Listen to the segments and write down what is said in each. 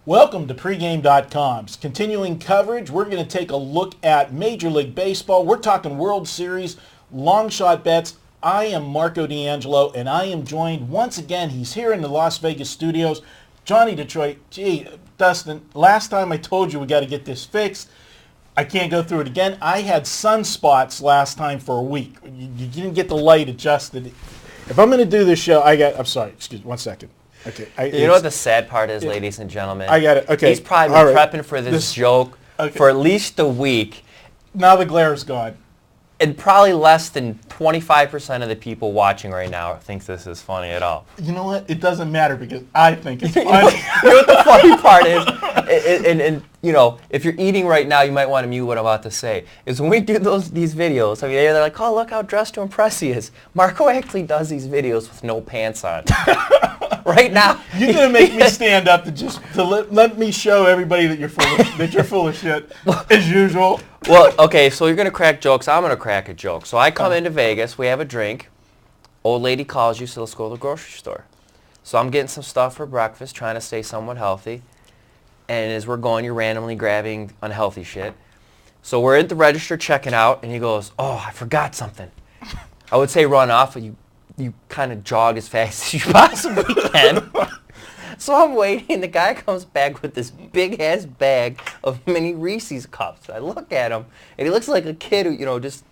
Welcome to pregame.com's continuing coverage. We're going to take a look at Major League Baseball. We're talking World Series, long shot bets. I am Marco D'Angelo, and I am joined once again. He's here in the Las Vegas studios. Johnny Detroit. Gee, Dustin, last time I told you we got to get this fixed. I can't go through it again. I had sunspots last time for a week. You didn't get the light adjusted. If I'm going to do this show, I'm sorry, excuse me, 1 second. Okay. You know what the sad part is, ladies and gentlemen? I got it. Okay. He's probably been prepping for this joke for at least a week. Now the glare's gone. And probably less than 25% of the people watching right now thinks this is funny at all. You know what? It doesn't matter because I think it's funny. You know what the funny part is? And you know, if you're eating right now, you might want to mute what I'm about to say. Is when we do these videos, I mean, they're like, oh, look how dressed to impress he is. Marco actually does these videos with no pants on. Right now. You're gonna make me stand up to let me show everybody that you're full of shit as usual. Well, okay, so you're gonna crack jokes. I'm gonna crack a joke. So I come into Vegas. We have a drink. Old lady calls you, so let's go to the grocery store. So I'm getting some stuff for breakfast, trying to stay somewhat healthy. And as we're going, you're randomly grabbing unhealthy shit. So we're at the register checking out, and he goes, "Oh, I forgot something." I would say run off, but you kind of jog as fast as you possibly can. So I'm waiting. The guy comes back with this big-ass bag of mini Reese's cups. I look at him, and he looks like a kid who, just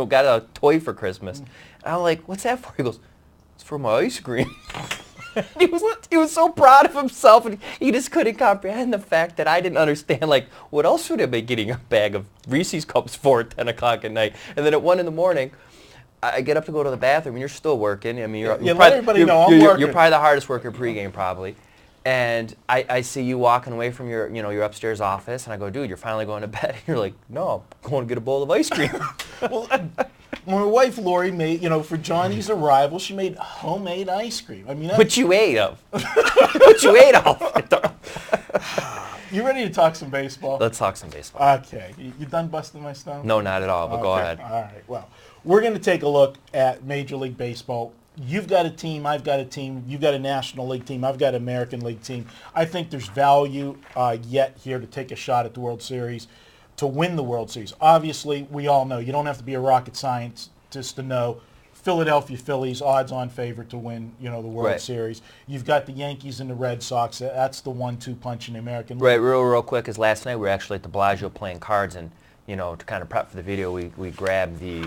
got a toy for Christmas. And I'm like, "What's that for?" He goes, "It's for my ice cream." He was so proud of himself, and he just couldn't comprehend the fact that I didn't understand, like, what else would I be getting a bag of Reese's cups for at 10 o'clock at night? And then at 1 in the morning, I get up to go to the bathroom, and you're still working. I mean, you're let probably, everybody know I'm working. You're probably the hardest worker pregame, probably. And I see you walking away from your upstairs office, and I go, "Dude, you're finally going to bed." And you're like, "No, I'm going to get a bowl of ice cream." Well, my wife Lori made, for Johnny's arrival, she made homemade ice cream. I mean, Which you ate of. Which you ate of. You ready to talk some baseball? Let's talk some baseball. Okay. You done busting my stump? No, not at all, but go ahead. All right. Well, we're going to take a look at Major League Baseball. You've got a team. I've got a team. You've got a National League team. I've got an American League team. I think there's value yet here to take a shot at the World Series, to win the World Series. Obviously, we all know. You don't have to be a rocket scientist to know. Philadelphia Phillies, odds-on favorite to win, the World Series. You've got the Yankees and the Red Sox. That's the 1-2 punch in the American League. Right, real quick, is last night we were actually at the Bellagio playing cards, and, to kind of prep for the video, we grabbed the,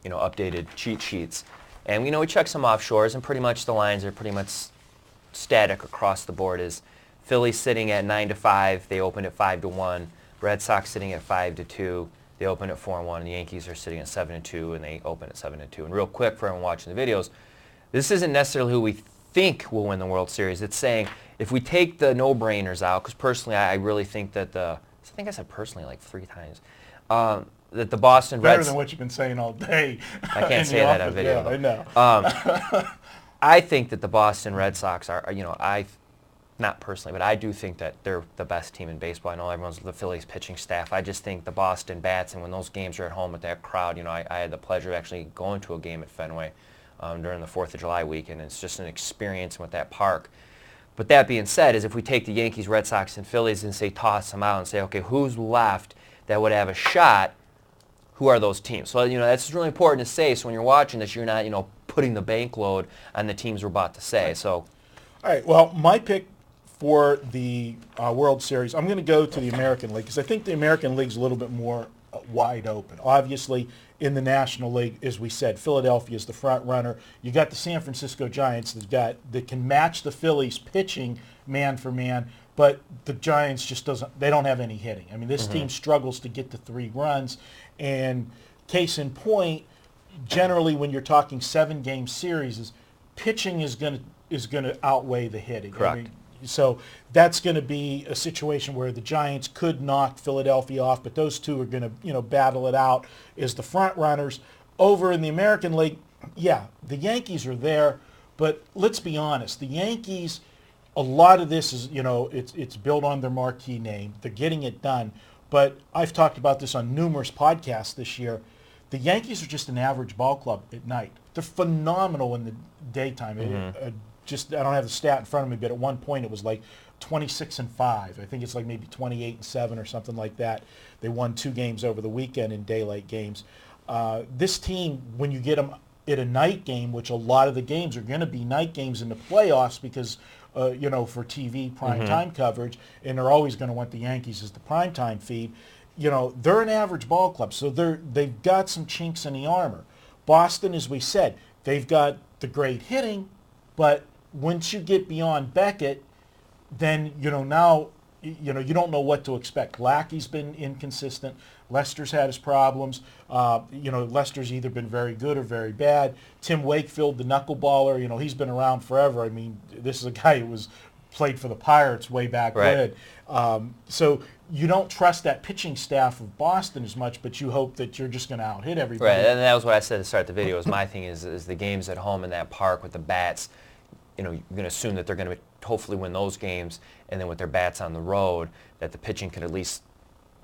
updated cheat sheets. And, we checked some offshores, and pretty much the lines are pretty much static across the board. Is Phillies sitting at 9-5, they opened at 5-1. Red Sox sitting at 5-2. They open at 4-1, and the Yankees are sitting at 7-2, and they open at 7-2. And real quick, for everyone watching the videos, this isn't necessarily who we think will win the World Series. It's saying if we take the no-brainers out, because personally I really think that I think I said personally like 3 times, that the Boston Red Sox... Better than what you've been saying all day. I can't say that on video. Yeah, I know. I think that the Boston Red Sox are, not personally, but I do think that they're the best team in baseball. I know everyone's the Phillies pitching staff. I just think the Boston bats, and when those games are at home with that crowd, I had the pleasure of actually going to a game at Fenway during the 4th of July weekend. It's just an experience with that park. But that being said, is if we take the Yankees, Red Sox, and Phillies and say toss them out and say, okay, who's left that would have a shot? Who are those teams? So, that's really important to say. So when you're watching this, you're not, putting the bank load on the teams we're about to say. Right. So, all right. Well, my pick for the World Series, I'm going to go to the American League because I think the American League's a little bit more wide open. Obviously, in the National League, as we said, Philadelphia is the front runner. You got the San Francisco Giants that can match the Phillies pitching man for man, but the Giants just don't have any hitting. I mean, this team struggles to get to 3 runs, and case in point, generally when you're talking 7-game series, pitching is going to outweigh the hitting. Correct. I mean, so that's going to be a situation where the Giants could knock Philadelphia off, but those two are going to, battle it out as the front runners. Over in the American League, yeah, the Yankees are there, but let's be honest, the Yankees, a lot of this is, it's built on their marquee name. They're getting it done. But I've talked about this on numerous podcasts this year. The Yankees are just an average ball club at night. They're phenomenal in the daytime. just, I don't have the stat in front of me, but at one point it was like 26-5. I think it's like maybe 28-7 or something like that. They won 2 games over the weekend in daylight games. This team, when you get them at a night game, which a lot of the games are going to be night games in the playoffs because, for TV prime time coverage, and they're always going to want the Yankees as the prime time feed. They're an average ball club, so they've got some chinks in the armor. Boston, as we said, they've got the great hitting, but once you get beyond Beckett, then, now, you don't know what to expect. Lackey's been inconsistent. Lester's had his problems. Lester's either been very good or very bad. Tim Wakefield, the knuckleballer, he's been around forever. I mean, this is a guy who played for the Pirates way back when. So you don't trust that pitching staff of Boston as much, but you hope that you're just going to out-hit everybody. Right, and that was what I said to start the video. My thing is the games at home in that park with the bats. You're going to assume that they're going to hopefully win those games, and then with their bats on the road, that the pitching could at least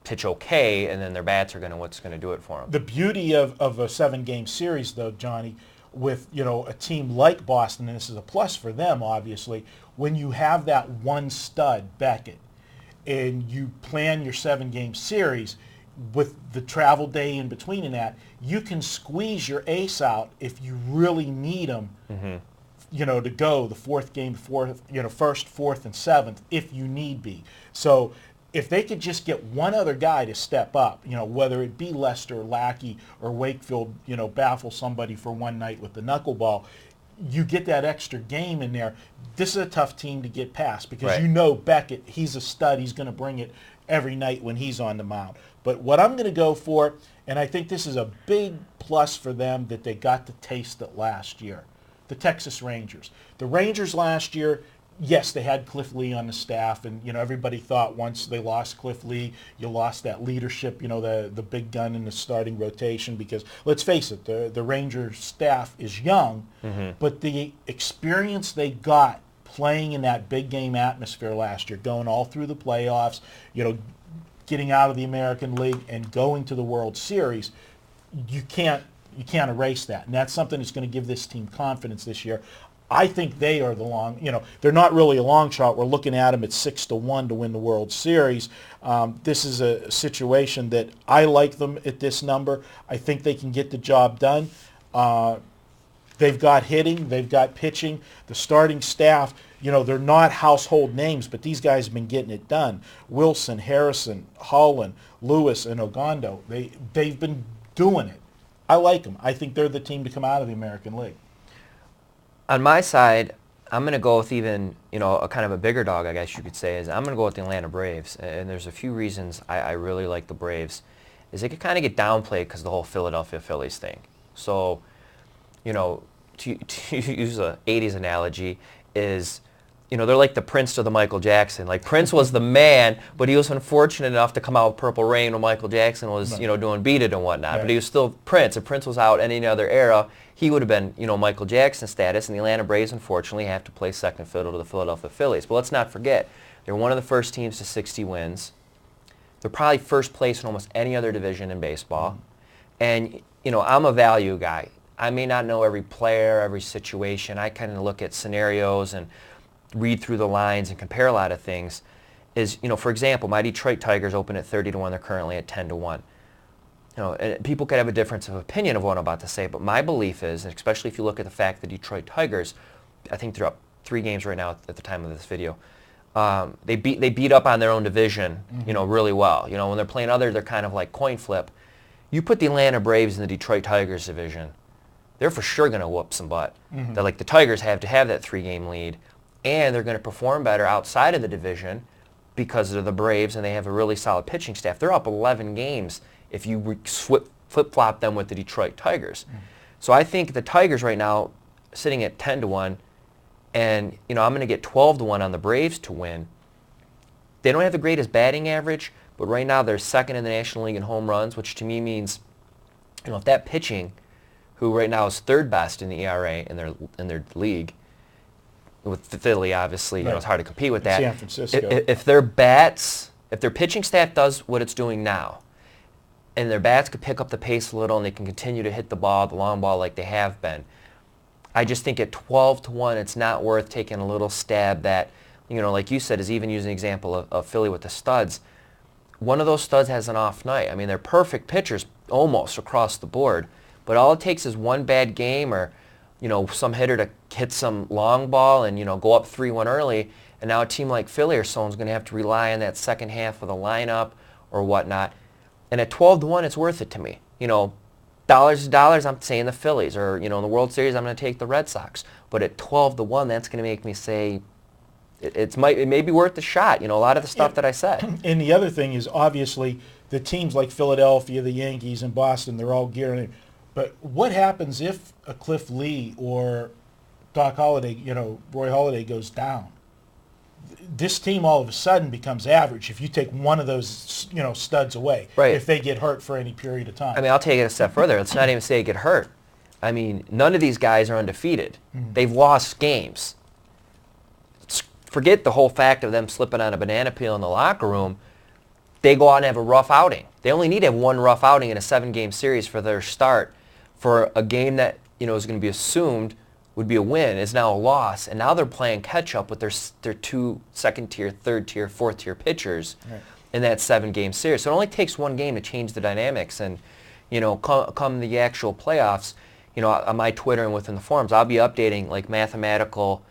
pitch okay, and then their bats are what's going to do it for them. The beauty of a 7-game series, though, Johnny, with a team like Boston, and this is a plus for them, obviously, when you have that one stud, Beckett, and you plan your 7-game series with the travel day in between and that, you can squeeze your ace out if you really need them. To go the 4th game, 1st, 4th, and 7th, if you need be. So if they could just get one other guy to step up, whether it be Lester, Lackey, or Wakefield, baffle somebody for one night with the knuckleball, you get that extra game in there. This is a tough team to get past because Beckett, he's a stud. He's going to bring it every night when he's on the mound. But what I'm going to go for, and I think this is a big plus for them that they got to taste it last year, the Texas Rangers. The Rangers last year, yes, they had Cliff Lee on the staff, and everybody thought once they lost Cliff Lee, you lost that leadership, the big gun in the starting rotation. Because let's face it, the Rangers staff is young, but the experience they got playing in that big game atmosphere last year, going all through the playoffs, getting out of the American League and going to the World Series, you can't erase that. And that's something that's going to give this team confidence this year. I think they are they're not really a long shot. We're looking at them at 6-1 to win the World Series. This is a situation that I like them at this number. I think they can get the job done. They've got hitting. They've got pitching. The starting staff, they're not household names, but these guys have been getting it done. Wilson, Harrison, Holland, Lewis, and Ogando, they've been doing it. I like them. I think they're the team to come out of the American League. On my side, I'm going to go with even, a kind of a bigger dog, I guess you could say, is I'm going to go with the Atlanta Braves. And there's a few reasons I really like the Braves. Is they could kind of get downplayed because of the whole Philadelphia Phillies thing. So, to use a 80s analogy, is, they're like the Prince to the Michael Jackson. Like, Prince was the man, but he was unfortunate enough to come out with Purple Rain when Michael Jackson was, doing Beat It and whatnot. Right. But he was still Prince. If Prince was out in any other era, he would have been, Michael Jackson status. And the Atlanta Braves, unfortunately, have to play second fiddle to the Philadelphia Phillies. But let's not forget, they're one of the first teams to 60 wins. They're probably first place in almost any other division in baseball. And, I'm a value guy. I may not know every player, every situation. I kind of look at scenarios and read through the lines and compare a lot of things. Is, for example, my Detroit Tigers open at 30-1. They're currently at 10-1. And people could have a difference of opinion of what I'm about to say, but my belief is, and especially if you look at the fact that Detroit Tigers, I think they're up 3 games right now at the time of this video. They beat up on their own division, really well. When they're playing other, they're kind of like coin flip. You put the Atlanta Braves in the Detroit Tigers division, they're for sure going to whoop some butt. They're like the Tigers have to have that 3-game lead, and they're going to perform better outside of the division because they're the Braves and they have a really solid pitching staff. They're up 11 games if you flip-flop them with the Detroit Tigers. So I think the Tigers right now sitting at 10-1, and I'm going to get 12-1 on the Braves to win. They don't have the greatest batting average, but right now they're second in the National League in home runs, which to me means, if that pitching, who right now is 3rd best in the ERA in their league, with Philly obviously, it's hard to compete with that. San Francisco. If their pitching staff does what it's doing now, and their bats could pick up the pace a little and they can continue to hit the long ball like they have been, I just think at 12-1, it's not worth taking a little stab that, like you said, is even using an example of Philly with the studs. One of those studs has an off night. I mean, they're perfect pitchers almost across the board, but all it takes is one bad game or, some hitter to hit some long ball and, go up 3-1 early, and now a team like Philly or someone's going to have to rely on that second half of the lineup or whatnot. And at 12-1, it's worth it to me. Dollars to dollars, I'm saying the Phillies, or in the World Series, I'm going to take the Red Sox. But at 12-1, that's going to make me say it may be worth the shot. A lot of the stuff that I said. And the other thing is obviously the teams like Philadelphia, the Yankees, and Boston, they're all gearing in. But what happens if a Cliff Lee or Doc Holliday, Roy Halladay goes down? This team all of a sudden becomes average if you take one of those, studs away. Right. If they get hurt for any period of time. I mean, I'll take it a step further. Let's not even say they get hurt. I mean, none of these guys are undefeated. Mm-hmm. They've lost games. Forget the whole fact of them slipping on a banana peel in the locker room. They go out and have a rough outing. They only need to have one rough outing in a 7-game series for their start. For a game that, is going to be assumed would be a win is now a loss, and now they're playing catch-up with their 2 second-tier, third-tier, fourth-tier pitchers in that 7-game series. So it only takes one game to change the dynamics, and, come the actual playoffs, on my Twitter and within the forums, I'll be updating, like, mathematical,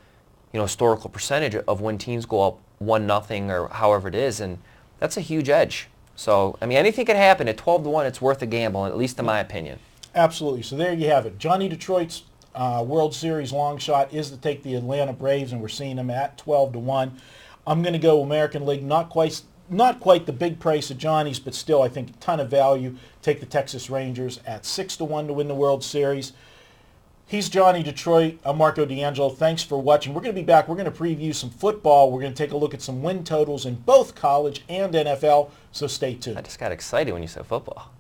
historical percentage of when teams go up 1-0 or however it is, and that's a huge edge. So, I mean, anything could happen. At 12-1, it's worth a gamble, at least in my opinion. Absolutely. So there you have it. Johnny Detroit's World Series long shot is to take the Atlanta Braves, and we're seeing them at 12-1. I'm going to go American League. Not quite the big price of Johnny's, but still I think a ton of value. Take the Texas Rangers at 6-1 to win the World Series. He's Johnny Detroit. I'm Marco D'Angelo. Thanks for watching. We're going to be back. We're going to preview some football. We're going to take a look at some win totals in both college and NFL, so stay tuned. I just got excited when you said football.